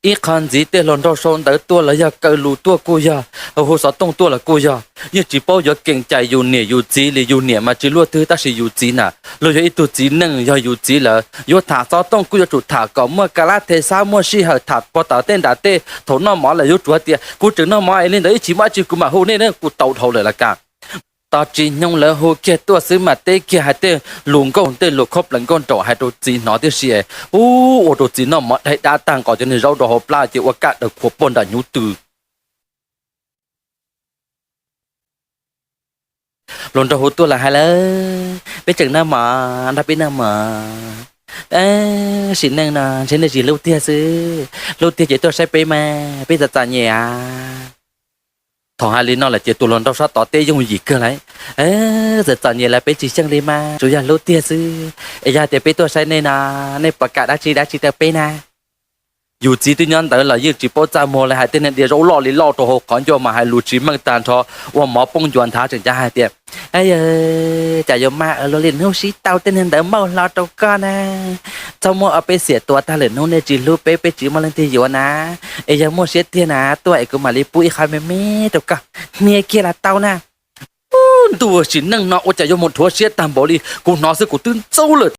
อีคันจีเตลอนเราโซนแต่ตัวละยาเกลูตัวกูยาหัวสอตรงตัวละกูยายี่จีป้อยาเก่งใจอยู่เนี่ยอยู่จีเลยอยู่เนี่ยมาจีลัวตื้อแต่สิอยู่จีน่ะเราจะอีตัวจีนึงยาอยู่จีละยถาสอตรงกูจะจุดถาก็เมื่อกาลเทซ่าเมื่อชีเหถาปอตาเต้นดาเต้ถนน้ำหมอเลยยุดจัวเตียกูถึงน้ำหมอไอ้นี่แต่อีจีมาจีกูมาหูเนี่ยกูเต่าเท่าเลยละกันตอนจีนยงเลยหัวเกตัวซื้อมาเต้เกี่ยให้เต้ลุงก็เต้ลุกครบหลังก้นโตให้ตัวจีนหนอเต้เสียโอ้ตัวจีนน้ำหมอให้ดาตังก่อนจะในเราดอกปลาจีว่ากะเด็กขวบปนดายุตือหล่นตัวหัวตัวละให้เลยไปจังน้ำหมาถ้าเป็นน้ำหมาสินนั่งนอนฉันได้จีลูกเตี้ยซื้อลูกเตี้ยเจตัวใช้ไปมาไปจัดจานเนี่ยthằng hai linh nó là chỉ tụi lần đâu sao tỏ tê dùng gì cơ đấy giờ chọn nhiều là bé chỉ chân đi mà chủ nhà lúa tia sư ấy ra thì bé tôi sai nên là nên bạc cả đã chỉ tập bé na dù chỉ tuy nhiên tới là như chỉ bao giờ mua là hai tên này đi rau lò lý lò tổ hộp còn cho mà hai lúa chỉ mang tàn cho và mỏ bông chuẩn tháo trên cha hai tiệm ấy chả giống mà ở lò liền hông xí tao tên này đỡ mau lo tao con à sau mua ở bé xỉaตัวta liền hông nên chỉ lúa bé chỉ mà lên thì dọn à ấy giờ mua xỉa tiền àตัวấy cũng mà lấy bụi khai mê tao cả nghe kia là tao nèตัวchỉ năng nọว่าจะยมหมดทัวเสียตามบริกูนอซึกูตื่นเจ้าเลย